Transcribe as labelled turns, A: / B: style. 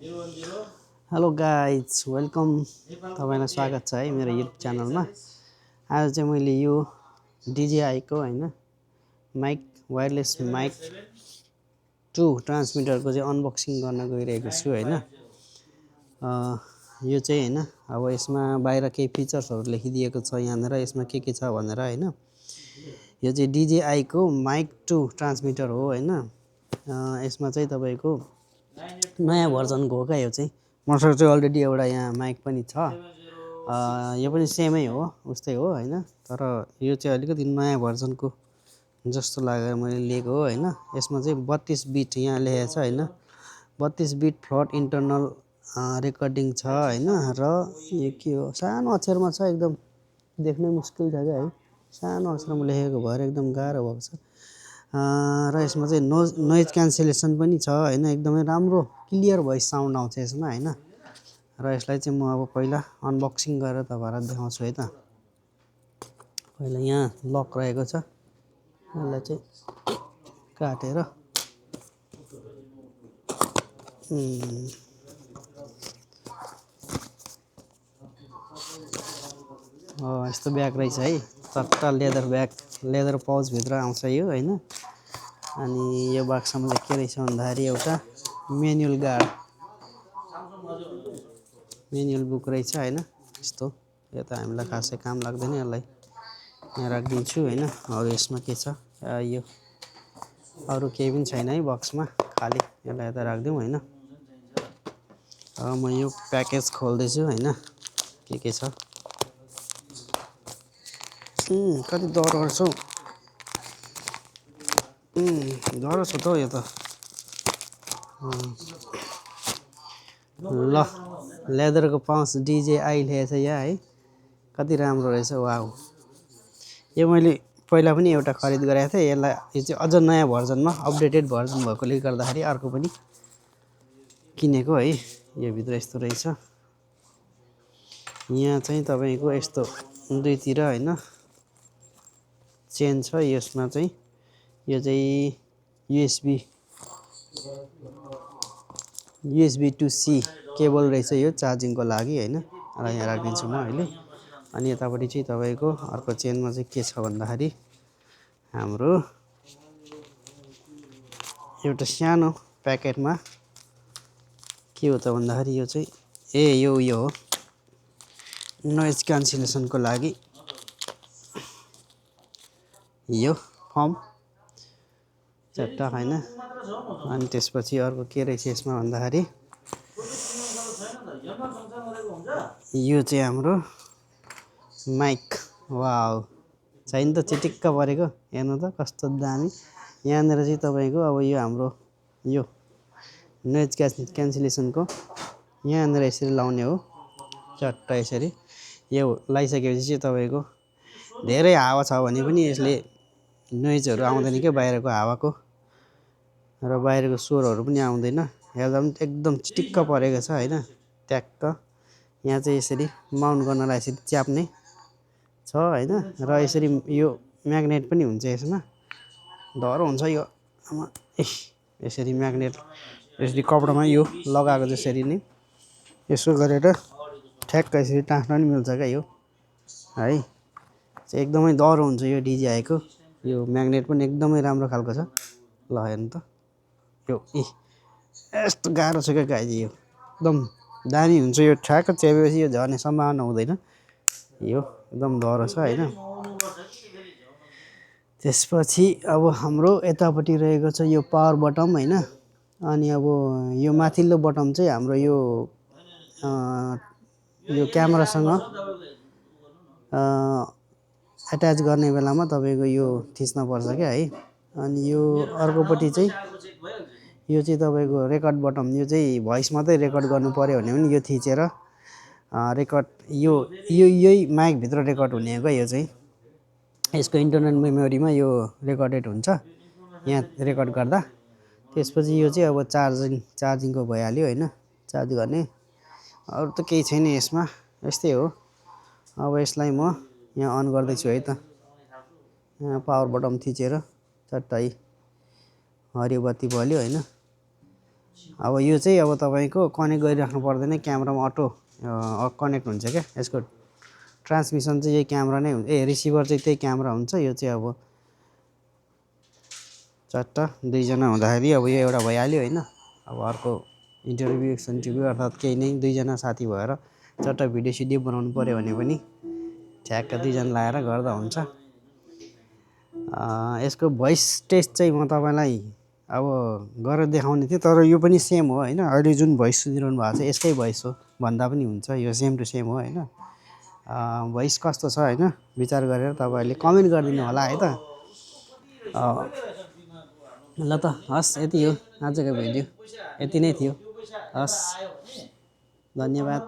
A: Hello guys welcome तपाईलाई स्वागत छ है मेरो युट्युब च्यानलमा। आज चाहिँ मैले यो DJI को हैन माइक वायरलेस माइक 2 ट्रान्समिटरको चाहिँ अनबक्सिङ गर्न गइरहेको छु हैन। यो चाहिँ हैन अब यसमा बाहिर केही फिचर्सहरु लेखिदिएको छ यहाँनेर, यसमा के छ भनेर हैन। यो चाहिँ DJI को माइक 2 ट्रान्समिटर हो हैन। यसमा चाहिँ तपाईको नयाँ भर्जनको हो क्या यो चाहिँ। मसँग चाहिँ अलरेडी एउटा यहाँ माइक पनि छ, यो पनि सेमै हो उस्तै हो हैन। तर यो चाहिँ अलिकति नयाँ भर्जनको जस्तो लागेर मैले लिएको हो हैन। यसमा चाहिँ 32 बिट यहाँ लेखेको छ हैन, 32 बिट फ्लट इन्टरनल रेकर्डिङ छ हैन। र यो के हो सानो अक्षरमा छ, एकदम देख्नै मुस्किल छ क्या है, सानो अक्षरमा लेखेको भएर एकदम गाह्रो भएको छ। र यसमा चाहिँ नोइज क्यान्सलेसन पनि छ हैन, एकदमै राम्रो क्लियर भोइस साउन्ड आउँछ यसमा हैन। र यसलाई चाहिँ म अब पहिला अनबक्सिङ गरेर तपाईहरुलाई देखाउँछु है त। पहिला यहाँ लक रहेको छ, यसलाई चाहिँ काटेर यस्तो ब्याग रहेछ है, चट्टा लेदर ब्याग, लेदर पाउच भित्र आउँछ यो हैन। अनि यो बक्समा चाहिँ के रहेछ भन्दाखेरि एउटा म्यानुअल गार्ड, म्यानुअल बुक रहेछ हैन। यस्तो यो त हामीलाई खासै काम लाग्दैन, यसलाई यहाँ राखिदिन्छु हैन। अरु यसमा के छ यो अरु केही पनि छैन है बक्समा, खाली यसलाई यता राखिदिउँ हैन। अब म यो प्याकेज खोल्दैछु हैन, के छ। कति दरो छ हौ, दरो छ त यो त। ल लेदरको पाउच DJI लेखेको छ यहाँ है, कति राम्रो रहेछ। वाउ, यो मैले पहिला पनि एउटा खरिद गरेको थिएँ, यसलाई यो चाहिँ अझ नयाँ भर्जनमा अपडेटेड भर्जन भएकोले गर्दाखेरि अर्को पनि किनेको है। यो भित्र यस्तो रहेछ, यहाँ चाहिँ तपाईको यस्तो दुईतिर हैन चेन छ। यसमा चाहिँ यो चाहिँ USB to C केबल रहेछ यो चार्जिङको लागि हैन। र यहाँ राखिदिन्छु म अहिले। अनि यतापट्टि चाहिँ तपाईको अर्को चेनमा चाहिँ के छ भन्दाखेरि हाम्रो एउटा सानो प्याकेटमा के हो त भन्दाखेरि यो चाहिँ यो हो नोइज क्यान्सलेसनको लागि यो फर्म चट्टा हैन। अनि त्यसपछि अर्को के रहेछ यसमा भन्दाखेरि यो चाहिँ हाम्रो माइक। वाउ, छैन त चिटिक्क परेको, हेर्नु त कस्तो दामी। यहाँनिर चाहिँ तपाईको अब यो हाम्रो यो नोइज क्यान्सलेसनको यहाँनिर यसरी लाउने हो, चट्टा यसरी। यो लगाइसकेपछि चाहिँ तपाईको धेरै हावा छ भने पनि यसले नोइजहरु आउँदैन के बाहिरको हावाको, र बाहिरको स्वरहरु पनि आउँदैन। हेर्दा पनि एकदम चिटिक्क परेको छ हैन, ट्याक्क। यहाँ चाहिँ यसरी माउन्ट गर्नलाई यसरी च्याप्ने छ हैन। र यसरी यो म्याग्नेट पनि हुन्छ यसमा, डर हुन्छ यो यसरी म्याग्नेट यसरी कपडामा यो लगाएको जसरी नै यसो गरेर ठ्याक्क यसरी टाँस्न पनि मिल्छ क्या यो है। चाहिँ एकदमै डर हुन्छ यो DJI को। यो म्याग्नेट पनि एकदमै राम्रो खालको छ। ल हेर्नु त यो यस्तो गाह्रो छ क्या गाइज, यो एकदम दामी हुन्छ। यो ठ्याक्क च्यापेपछि यो झर्ने सम्भावना हुँदैन, यो एकदम डर छ हैन। त्यसपछि अब हाम्रो यतापट्टि रहेको छ यो पावर बटम हैन। अनि अब यो माथिल्लो बटम चाहिँ हाम्रो यो क्यामेरासँग एट्याच गर्ने बेलामा तपाईको यो थिच्न पर्छ क्या है। अनि यो अर्कोपट्टि चाहिँ यो चाहिँ तपाईको रेकर्ड बटम, यो चाहिँ भोइस मात्रै रेकर्ड गर्नु पर्यो भने पनि यो थिचेर रेकर्ड यही माइक भित्र रेकर्ड हुने हो क्या यो चाहिँ। यसको इन्टरनल मेमोरीमा यो रेकर्डेड हुन्छ यहाँ रेकर्ड गर्दा। त्यसपछि यो चाहिँ अब चार्जिङको भइहाल्यो हैन, चार्ज गर्ने। अरु त केही छैन यसमा, यस्तै हो। अब यसलाई म यहाँ अन गर्दैछु है त। यहाँ पावर बटम थिचेर चट्टै हरियो बत्ती बल्यो हैन। अब यो चाहिँ अब तपाईँको कनेक्ट गरिराख्नु पर्दैन, क्यामेरामा अटो कनेक्ट हुन्छ क्या। यसको ट्रान्समिसन चाहिँ यही क्यामेरा नै हुन्छ, रिसिभर चाहिँ त्यही क्यामेरा हुन्छ। यो चाहिँ अब चट्ट दुईजना हुँदाखेरि अब यो एउटा भइहाल्यो होइन। अब अर्को इन्टरभ्यू अर्थात् केही नै दुईजना साथी भएर चट्ट भिडियो सिडियो बनाउनु पऱ्यो भने पनि ठ्याक्क दुईजना लाएर गर्दा हुन्छ। यसको भोइस टेस्ट चाहिँ म तपाईँलाई अब गरेर देखाउने थिएँ, तर यो पनि सेम हो होइन। अहिले जुन भोइस सुनिरहनु भएको छ यसकै भोइस हो भन्दा पनि हुन्छ, यो सेम टु सेम हो होइन। भोइस कस्तो छ होइन विचार गरेर तपाईँहरूले कमेन्ट गरिदिनु होला है त। ल त हस्, यति हो आजको भिडियो, यति नै थियो। हस्, धन्यवाद।